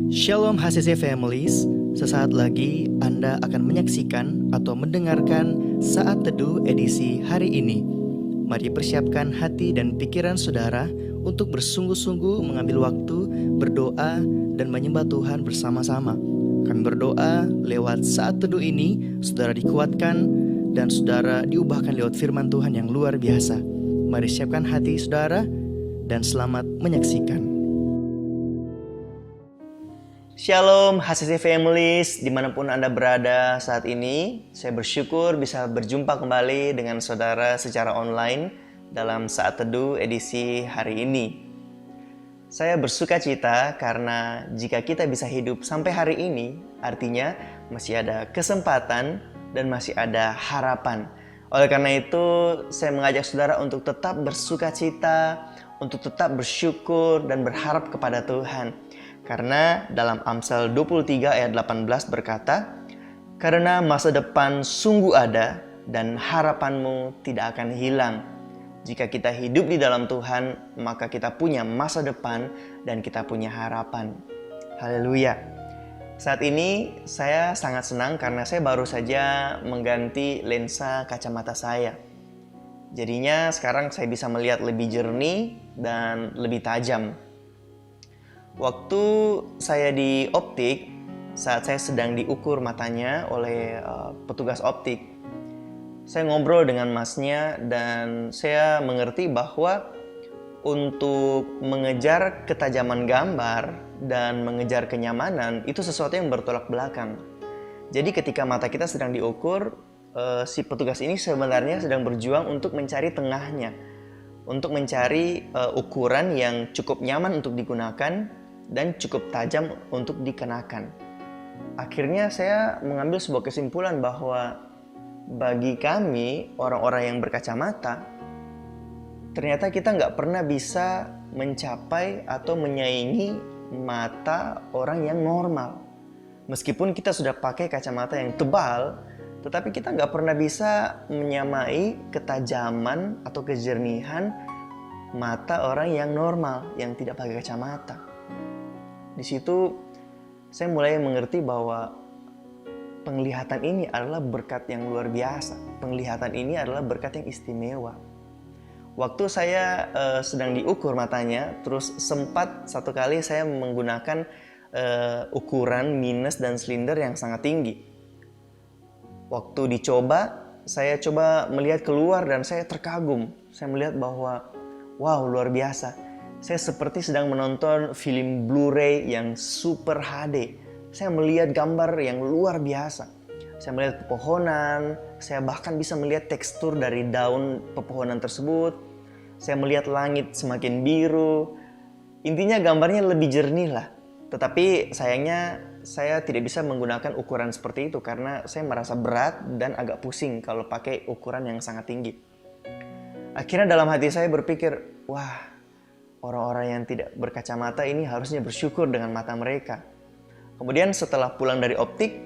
Shalom HCC Families, sesaat lagi Anda akan menyaksikan atau mendengarkan Saat Teduh edisi hari ini. Mari persiapkan hati dan pikiran saudara untuk bersungguh-sungguh mengambil waktu, berdoa, dan menyembah Tuhan bersama-sama. Kami berdoa lewat Saat Teduh ini, saudara dikuatkan dan saudara diubahkan lewat firman Tuhan yang luar biasa. Mari siapkan hati saudara dan selamat menyaksikan. Shalom HCC Families, dimanapun Anda berada saat ini. Saya bersyukur bisa berjumpa kembali dengan saudara secara online dalam Saat Teduh edisi hari ini. Saya bersuka cita karena jika kita bisa hidup sampai hari ini, artinya masih ada kesempatan dan masih ada harapan. Oleh karena itu, saya mengajak saudara untuk tetap bersuka cita, untuk tetap bersyukur dan berharap kepada Tuhan. Karena dalam Amsal 23 ayat 18 berkata, "Karena masa depan sungguh ada dan harapanmu tidak akan hilang." Jika kita hidup di dalam Tuhan, maka kita punya masa depan dan kita punya harapan. Haleluya. Saat ini saya sangat senang karena saya baru saja mengganti lensa kacamata saya. Jadinya sekarang saya bisa melihat lebih jernih dan lebih tajam. Waktu saya di optik, saat saya sedang diukur matanya oleh petugas optik, saya ngobrol dengan masnya dan saya mengerti bahwa untuk mengejar ketajaman gambar dan mengejar kenyamanan itu sesuatu yang bertolak belakang. Jadi ketika mata kita sedang diukur, si petugas ini sebenarnya sedang berjuang untuk mencari tengahnya, untuk mencari ukuran yang cukup nyaman untuk digunakan dan cukup tajam untuk dikenakan. Akhirnya saya mengambil sebuah kesimpulan bahwa bagi kami, orang-orang yang berkacamata, ternyata kita nggak pernah bisa mencapai atau menyaingi mata orang yang normal. Meskipun kita sudah pakai kacamata yang tebal, tetapi kita nggak pernah bisa menyamai ketajaman atau kejernihan mata orang yang normal, yang tidak pakai kacamata. Di situ saya mulai mengerti bahwa penglihatan ini adalah berkat yang luar biasa. Penglihatan ini adalah berkat yang istimewa. Waktu saya sedang diukur matanya, terus sempat satu kali saya menggunakan ukuran minus dan silinder yang sangat tinggi. Waktu dicoba, saya coba melihat keluar dan saya terkagum. Saya melihat bahwa wow, luar biasa. Saya seperti sedang menonton film Blu-ray yang super HD. Saya melihat gambar yang luar biasa. Saya melihat pepohonan, saya bahkan bisa melihat tekstur dari daun pepohonan tersebut. Saya melihat langit semakin biru. Intinya gambarnya lebih jernih lah. Tetapi sayangnya saya tidak bisa menggunakan ukuran seperti itu karena saya merasa berat dan agak pusing kalau pakai ukuran yang sangat tinggi. Akhirnya dalam hati saya berpikir, wah, orang-orang yang tidak berkacamata ini harusnya bersyukur dengan mata mereka. Kemudian setelah pulang dari optik,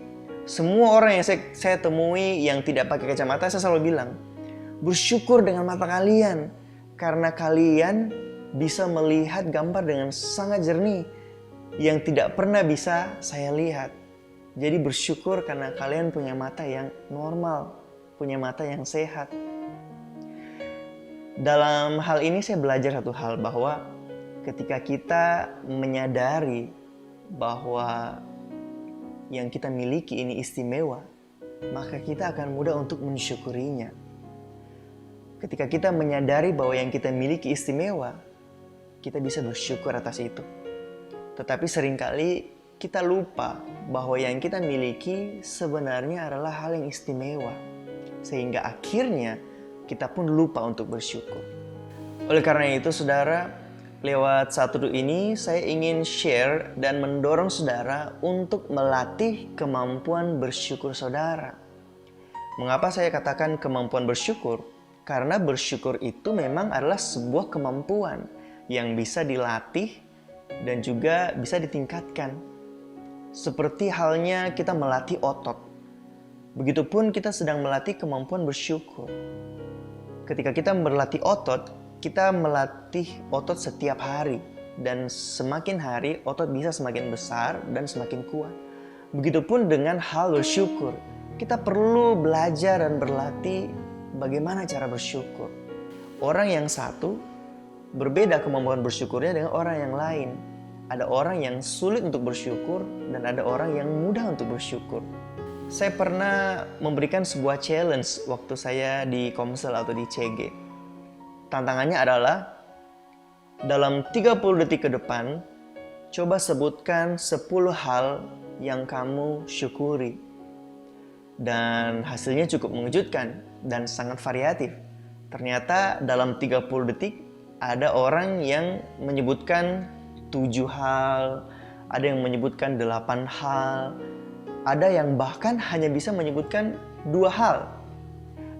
semua orang yang saya temui yang tidak pakai kacamata, saya selalu bilang, bersyukur dengan mata kalian. Karena kalian bisa melihat gambar dengan sangat jernih yang tidak pernah bisa saya lihat. Jadi bersyukur karena kalian punya mata yang normal, punya mata yang sehat. Dalam hal ini saya belajar satu hal, bahwa ketika kita menyadari bahwa yang kita miliki ini istimewa, maka kita akan mudah untuk mensyukurinya. Ketika kita menyadari bahwa yang kita miliki istimewa, kita bisa bersyukur atas itu. Tetapi seringkali kita lupa bahwa yang kita miliki sebenarnya adalah hal yang istimewa, sehingga akhirnya kita pun lupa untuk bersyukur. Oleh karena itu, saudara, lewat Saat Teduh ini saya ingin share dan mendorong saudara untuk melatih kemampuan bersyukur saudara. Mengapa saya katakan kemampuan bersyukur? Karena bersyukur itu memang adalah sebuah kemampuan yang bisa dilatih dan juga bisa ditingkatkan. Seperti halnya kita melatih otot. Begitupun kita sedang melatih kemampuan bersyukur. Ketika kita berlatih otot, kita melatih otot setiap hari. dan semakin hari otot bisa semakin besar dan semakin kuat. Begitupun dengan hal bersyukur. Kita perlu belajar dan berlatih bagaimana cara bersyukur. Orang yang satu berbeda kemampuan bersyukurnya dengan orang yang lain. Ada orang yang sulit untuk bersyukur dan ada orang yang mudah untuk bersyukur. Saya pernah memberikan sebuah challenge waktu saya di Komsel atau di CG. Tantangannya adalah dalam 30 detik ke depan, coba sebutkan 10 hal yang kamu syukuri. Dan hasilnya cukup mengejutkan dan sangat variatif. Ternyata dalam 30 detik ada orang yang menyebutkan 7 hal, ada yang menyebutkan 8 hal, ada yang bahkan hanya bisa menyebutkan 2 hal.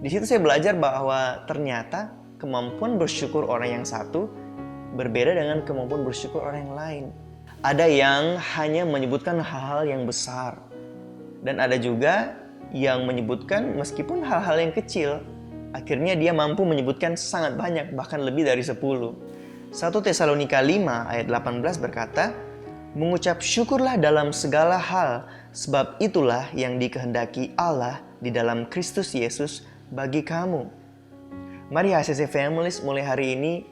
Di situ saya belajar bahwa ternyata kemampuan bersyukur orang yang satu berbeda dengan kemampuan bersyukur orang yang lain. Ada yang hanya menyebutkan hal-hal yang besar, dan ada juga yang menyebutkan meskipun hal-hal yang kecil, akhirnya dia mampu menyebutkan sangat banyak, bahkan lebih dari 10. 1 Tesalonika 5 ayat 18 berkata, "Mengucap syukurlah dalam segala hal, sebab itulah yang dikehendaki Allah di dalam Kristus Yesus bagi kamu." Mari HCC Families, mulai hari ini,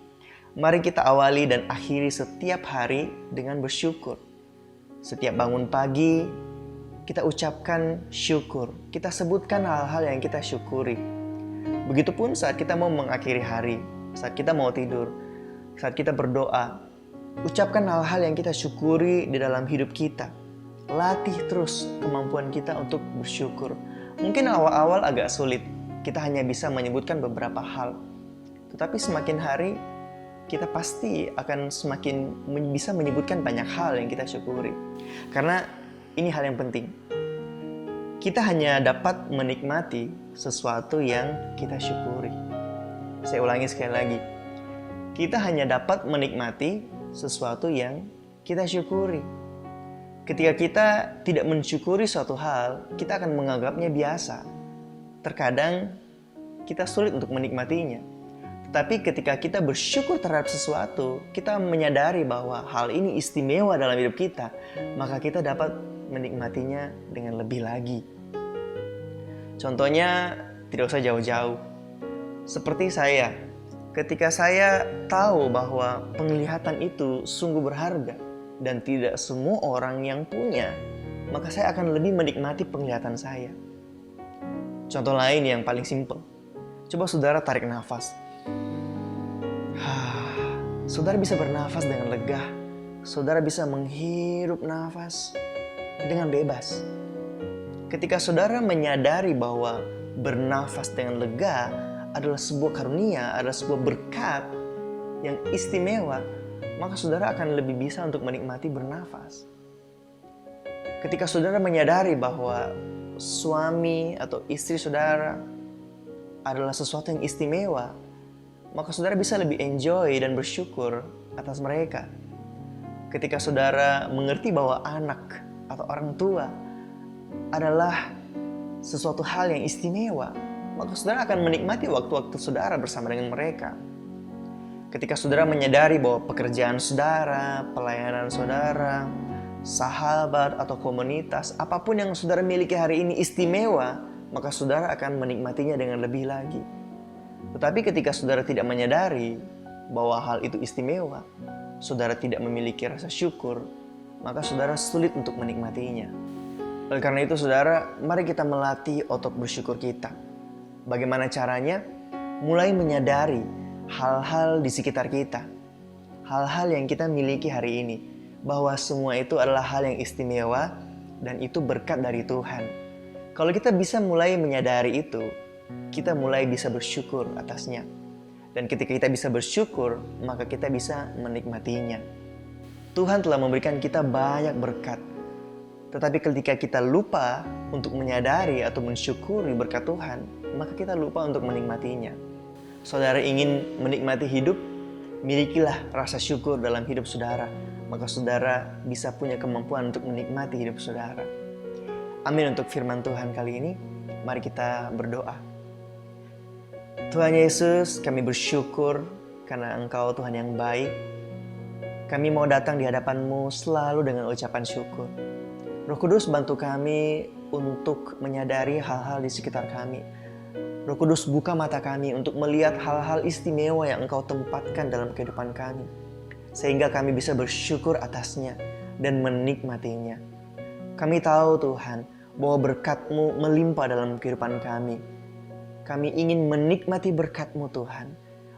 mari kita awali dan akhiri setiap hari dengan bersyukur. Setiap bangun pagi, kita ucapkan syukur. Kita sebutkan hal-hal yang kita syukuri. Begitupun saat kita mau mengakhiri hari, saat kita mau tidur, saat kita berdoa, ucapkan hal-hal yang kita syukuri di dalam hidup kita. Latih terus kemampuan kita untuk bersyukur. Mungkin awal-awal agak sulit, kita hanya bisa menyebutkan beberapa hal. Tetapi semakin hari, kita pasti akan semakin bisa menyebutkan banyak hal yang kita syukuri. Karena ini hal yang penting. Kita hanya dapat menikmati sesuatu yang kita syukuri. Saya ulangi sekali lagi. Kita hanya dapat menikmati sesuatu yang kita syukuri. Ketika kita tidak mensyukuri suatu hal, kita akan menganggapnya biasa. Terkadang kita sulit untuk menikmatinya. Tetapi ketika kita bersyukur terhadap sesuatu, kita menyadari bahwa hal ini istimewa dalam hidup kita, maka kita dapat menikmatinya dengan lebih lagi. Contohnya, tidak usah jauh-jauh. Seperti saya, ketika saya tahu bahwa penglihatan itu sungguh berharga dan tidak semua orang yang punya, maka saya akan lebih menikmati penglihatan saya. Contoh lain yang paling simpel. Coba saudara tarik nafas. Saudara bisa bernafas dengan lega. Saudara bisa menghirup nafas dengan bebas. Ketika saudara menyadari bahwa bernafas dengan lega adalah sebuah karunia, adalah sebuah berkat yang istimewa, maka saudara akan lebih bisa untuk menikmati bernafas. Ketika saudara menyadari bahwa suami atau istri saudara adalah sesuatu yang istimewa, maka saudara bisa lebih enjoy dan bersyukur atas mereka. Ketika saudara mengerti bahwa anak atau orang tua adalah sesuatu hal yang istimewa, maka saudara akan menikmati waktu-waktu saudara bersama dengan mereka. Ketika saudara menyadari bahwa pekerjaan saudara, pelayanan saudara, sahabat atau komunitas, apapun yang saudara miliki hari ini istimewa, maka saudara akan menikmatinya dengan lebih lagi. Tetapi ketika saudara tidak menyadari bahwa hal itu istimewa, saudara tidak memiliki rasa syukur, maka saudara sulit untuk menikmatinya. Oleh karena itu saudara, mari kita melatih otot bersyukur kita. Bagaimana caranya? Mulai menyadari hal-hal di sekitar kita, hal-hal yang kita miliki hari ini, bahwa semua itu adalah hal yang istimewa dan itu berkat dari Tuhan. Kalau kita bisa mulai menyadari itu, kita mulai bisa bersyukur atasnya. Dan ketika kita bisa bersyukur, maka kita bisa menikmatinya. Tuhan telah memberikan kita banyak berkat. Tetapi ketika kita lupa untuk menyadari atau mensyukuri berkat Tuhan, maka kita lupa untuk menikmatinya. Saudara ingin menikmati hidup, milikilah rasa syukur dalam hidup saudara. Maka saudara bisa punya kemampuan untuk menikmati hidup saudara. Amin untuk firman Tuhan kali ini. Mari kita berdoa. Tuhan Yesus, kami bersyukur karena Engkau Tuhan yang baik. Kami mau datang di hadapan-Mu selalu dengan ucapan syukur. Roh Kudus, bantu kami untuk menyadari hal-hal di sekitar kami. Roh Kudus, buka mata kami untuk melihat hal-hal istimewa yang Engkau tempatkan dalam kehidupan kami, sehingga kami bisa bersyukur atasnya dan menikmatinya. Kami tahu Tuhan, bahwa berkat-Mu melimpah dalam kehidupan kami. Kami ingin menikmati berkat-Mu Tuhan.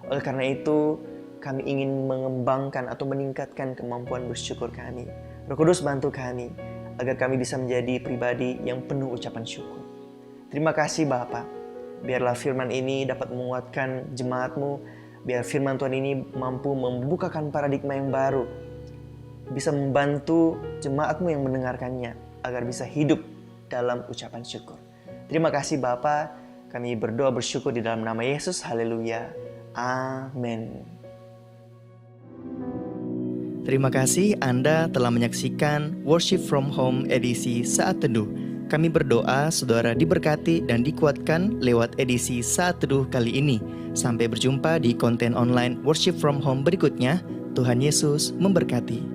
Oleh karena itu, kami ingin mengembangkan atau meningkatkan kemampuan bersyukur kami. Roh Kudus, bantu kami agar kami bisa menjadi pribadi yang penuh ucapan syukur. Terima kasih Bapa. Biarlah firman ini dapat menguatkan jemaat-Mu. Biar firman Tuhan ini mampu membukakan paradigma yang baru. Bisa membantu jemaat-Mu yang mendengarkannya agar bisa hidup dalam ucapan syukur. Terima kasih Bapa. Kami berdoa bersyukur di dalam nama Yesus. Haleluya. Amin. Terima kasih Anda telah menyaksikan Worship from Home edisi Saat Teduh. Kami berdoa saudara diberkati dan dikuatkan lewat edisi Saat Teduh kali ini. Sampai berjumpa di konten online Worship from Home berikutnya. Tuhan Yesus memberkati.